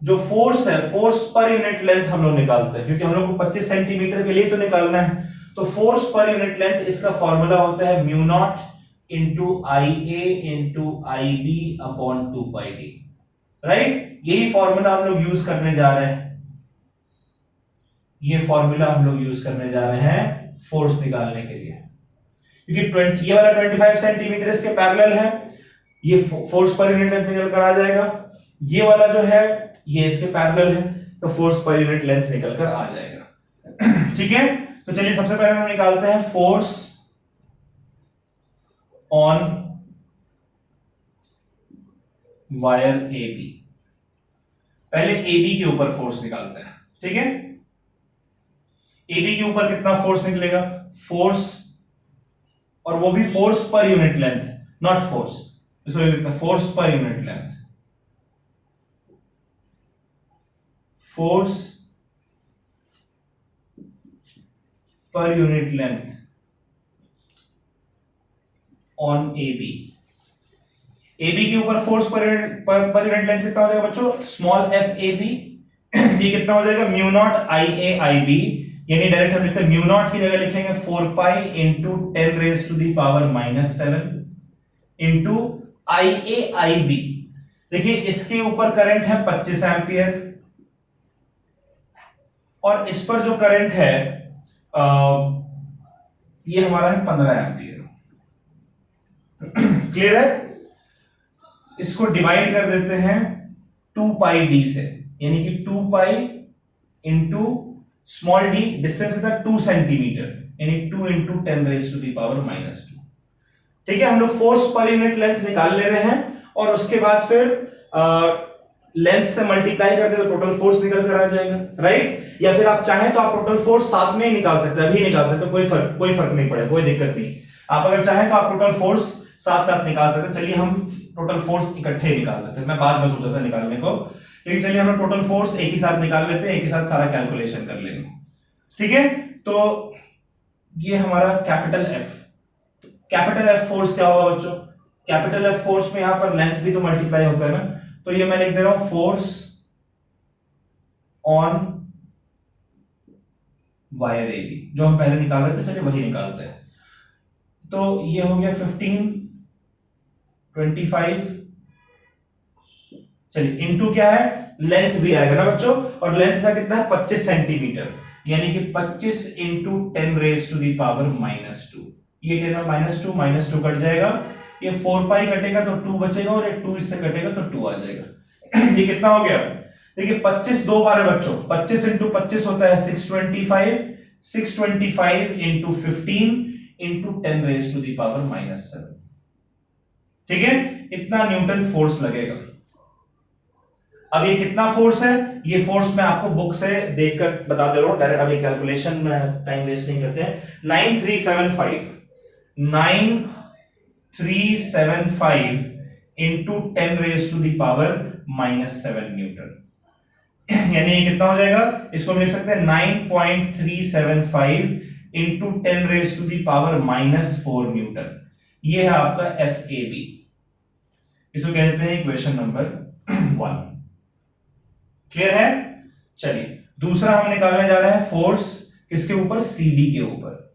जो फोर्स है, फोर्स पर यूनिट लेंथ हम लोग निकालते हैं, क्योंकि हम लोग को 25 सेंटीमीटर के लिए तो निकालना है। तो फोर्स पर यूनिट लेंथ, इसका फॉर्मूला होता है mu naught into I A into I B upon 2 pi D, right. यही फॉर्मूला हम लोग यूज करने जा रहे हैं, ये फॉर्मूला हम लोग यूज करने जा रहे हैं फोर्स निकालने के लिए, क्योंकि 20 ये वाला 25 सेंटीमीटर इसके पैरेलल है, ये फोर्स पर यूनिट लेंथ निकल कर आ जाएगा। ये वाला जो है ये इसके पैरेलल है, तो फोर्स पर यूनिट लेंथ निकल कर आ जाएगा। ठीक है, तो चलिए सबसे पहले हम निकालते हैं force on wire A B. पहले ए बी के ऊपर फोर्स निकालते हैं, ठीक है। ए बी के ऊपर कितना फोर्स निकलेगा, फोर्स, और वो भी force per unit length, not force, इसको लिखते हैं force per unit length, force per unit length on A B. A B के ऊपर फोर्स पर यूनिट लेंथ कितना हो जाएगा बच्चों, स्मॉल एफ ए बी, ये कितना हो जाएगा mu naught I A I B, यानी डायरेक्ट हम लिखते हैं म्यू नॉट की जगह लिखेंगे 4 pi into 10 raise to the power -7 into I A I B. देखिए इसके ऊपर करंट है 25 एम्पियर, और इस पर जो करंट है ये हमारा है 15 एम्पियर। क्लियर है, इसको डिवाइड कर देते हैं 2 पाई डी से, यानी कि 2 pi into small D, distance कितना 2 सेंटीमीटर, यानी 2 into 10 raise to the power -2। ठीक है, हम लोग फोर्स पर यूनिट लेंथ निकाल ले रहे हैं, और उसके बाद फिर लेंथ से मल्टीप्लाई कर दे तो टोटल फोर्स निकल कर आ जाएगा, राइट। या फिर आप चाहें तो आप टोटल फोर्स साथ में ही निकाल सकते हैं, अभी निकाल सकते हैं, कोई फर्क नहीं पड़ेगा, कोई दिक्कत नहीं। आप अगर चाहें तो आप टोटल फोर्स साथ साथ निकाल सकते हैं। चलिए हम टोटल फोर्स इकट्ठे निकाल लेते हैं, मैं बाद में सोचा था निकालने को, लेकिन चलिए हम टोटल फोर्स एक ही साथ निकाल लेते हैं, एक ही साथ सारा कैलकुलेशन कर लेंगे। ठीक है, तो ये हमारा कैपिटल एफ फोर्स क्या होगा बच्चों, कैपिटल एफ फोर्स में यहां पर लेंथ भी तो मल्टीप्लाई होता है ना, तो ये मैं लिख दे रहा हूं force on wire A B, जो हम पहले निकाल रहे थे, चलिए वही निकालते हैं। तो ये हो गया 15, 25, चलिए इनटू क्या है, लेंथ भी आएगा ना बच्चों, और लेंथ का कितना है 25 सेंटीमीटर, यानी कि 25 into 10 raise to the power -2। ये 10 में -2 कट जाएगा, ये 4 पाई कटेगा तो 2 बचेगा, और ये 2 इससे कटेगा तो 2 आ जाएगा। ये कितना हो गया, देखिए 25 दो बार है बच्चों, 25 इंटू 25 होता है 625, 625 into 15 into 10 raise to the power -7। ठीक है, इतना न्यूटन फोर्स लगेगा। अब ये कितना फोर्स है, ये फोर्स मैं आपको बुक से देखकर बता दे रहा हूं, डायरेक्ट अभी कैलकुलेशन में टाइम वेस्ट नहीं करते हैं। 9375 into 10 raise to the power -7 newton, यानी ये कितना हो जाएगा, इसको हम लिख सकते हैं 9.375 into 10 raise to the power -4 newton. ये है आपका एफ ए बी, इसको कह देते हैं इक्वेशन नंबर 1। क्लियर है, चलिए दूसरा हम निकालने जा रहे हैं फोर्स किसके ऊपर, सीडी के ऊपर।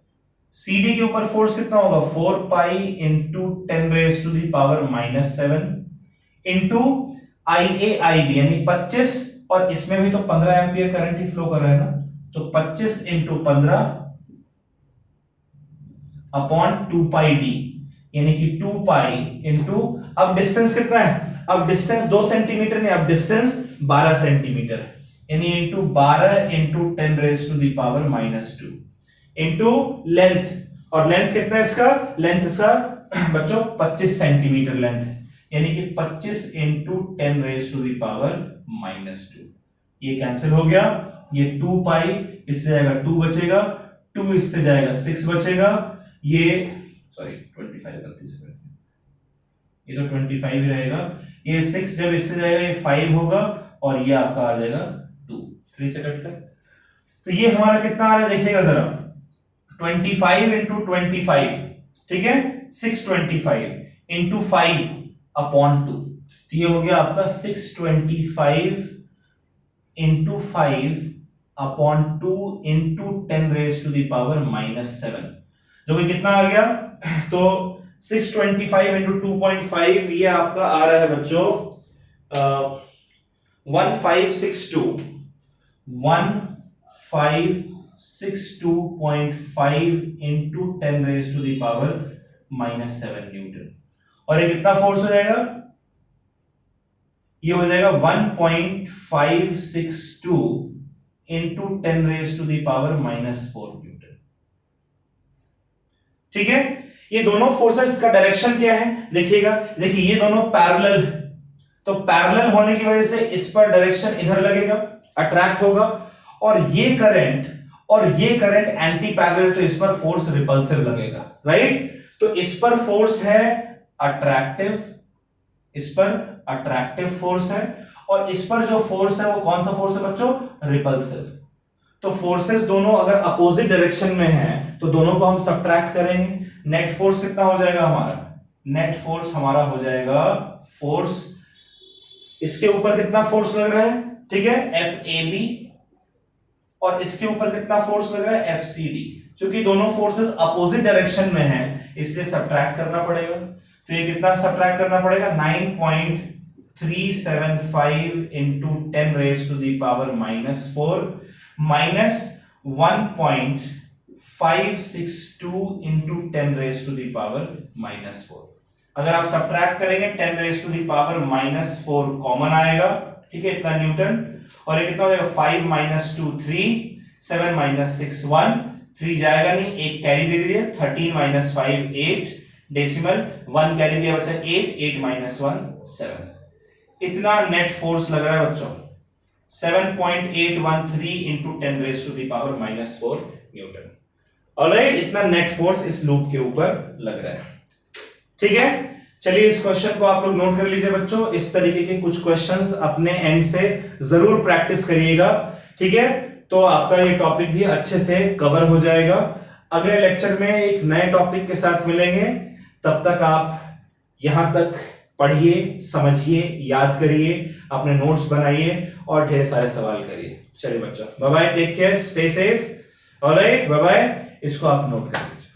सीडी के ऊपर फोर्स कितना होगा, 4 pi into 10 raise to the power -7 into I A I B, यानी 25, और इसमें भी तो 15 एम्पियर करंट ही फ्लो कर रहा है ना, तो 25 इंटू 15 अपॉन 2 पाई डी, यानी कि 2 पाई इंटू, अब डिस्टेंस कितना है, अब डिस्टेंस 2 सेंटीमीटर नहीं, अब डिस्टेंस 12 सेंटीमीटर, यानी into 12 into 10 raise to the power -2 into length, और लेंथ कितना है इसका, लेंथ इसका बच्चों 25 सेंटीमीटर लेंथ, यानी कि 25 into 10 raise to the power -2। ये कैंसिल हो गया, ये 2 पाई, इससे जाएगा 2 बचेगा, 2 इससे जाएगा 6 बचेगा, ये सॉरी 25 गलती से कर दिया, ये तो 25 ही रहेगा, ये 6 जब इससे जाएगा ये 5 होगा और ये आपका आ जाएगा 2, 3 से कट कर। तो ये हमारा कितना आ रहा है देखिएगा जरा, 25 इंटू 25, ठीक है, 625 इंटू 5 अपॉन 2, तो ये हो गया आपका 625 into 5 upon 2 into 10 raise to the power -7, जो कि कितना आ गया, तो 625 इंटू 2.5 ये आपका आ रहा है बच्चों 1562.5 into 10 raise to the power -7 newton. और ये कितना फोर्स हो जाएगा, ये हो जाएगा 1.562 into 10 raise to the power -4 newton. ठीक है, ये दोनों फोर्सेस का डायरेक्शन क्या है देखिएगा, देखिए ये दोनों पैरेलल, तो पैरेलल होने की वजह से इस पर डायरेक्शन इधर लगेगा, अट्रैक्ट होगा, और ये करंट एंटी पैरेलल, तो इस पर फोर्स रिपल्सिव लगेगा, राइट। तो इस पर फोर्स है अट्रैक्टिव, इस पर अट्रैक्टिव फोर्स है, और इस पर जो फोर्स है वो कौन सा फोर्स है बच्चों, रिपल्सिव। तो फोर्सेस दोनों अगर अपोजिट डायरेक्शन में हैं तो दोनों को हम सब्ट्रैक्ट करेंगे, नेट फोर्स कितना हो जाएगा हमारा, नेट फोर्स हमारा हो जाएगा फोर्स, इसके ऊपर कितना फोर्स लग रहा है, ठीक है, FAB, और इसके ऊपर कितना फोर्स लग रहा है, FCD। क्योंकि दोनों फोर्सेस अपोजिट डायरेक्शन में हैं इसलिए सब्ट्रैक्ट करना पड़ेगा, तो ये कितना सब्ट्रैक्ट करना पड़ेगा, 9.375 into 10 raise to the power -4 minus 1.562 into 10 raise to the power -4। अगर आप सब्ट्रैक्ट करेंगे 10 raise to the power -4 common आएगा, ठीक है, इतना न्यूटन, और ये कितना हो जाएगा, 5 - 2 3, 7 - 6 1, 3 जाएगा नहीं, 1 कैरी दे दिया, 13 - 5 8, डेसिमल 1 कैरी दिया बचा 8, 8 - 1 7, इतना नेट फोर्स लग रहा है बच्चों, 7.813 into 10 raise to the power -4 newton. Alright, इतना नेट फोर्स इस लूप के ऊपर लग रहा है, ठीक है। चलिए इस क्वेश्चन को आप लोग नोट कर लीजिए बच्चों, इस तरीके के कुछ क्वेश्चंस अपने एंड से जरूर प्रैक्टिस करिएगा, ठीक है, तो आपका ये टॉपिक भी अच्छे से कवर हो जाएगा। अगले लेक्चर में एक नए टॉपिक के साथ मिलेंगे, तब तक आप यहां तक पढ़िए, समझिए, याद करिए, अपने नोट्स बनाइए और ढेर सारे सवाल करिए। चलिए बच्चों, bye bye, take care, stay safe, alright, bye bye, इसको आप नोट कर लीजिए।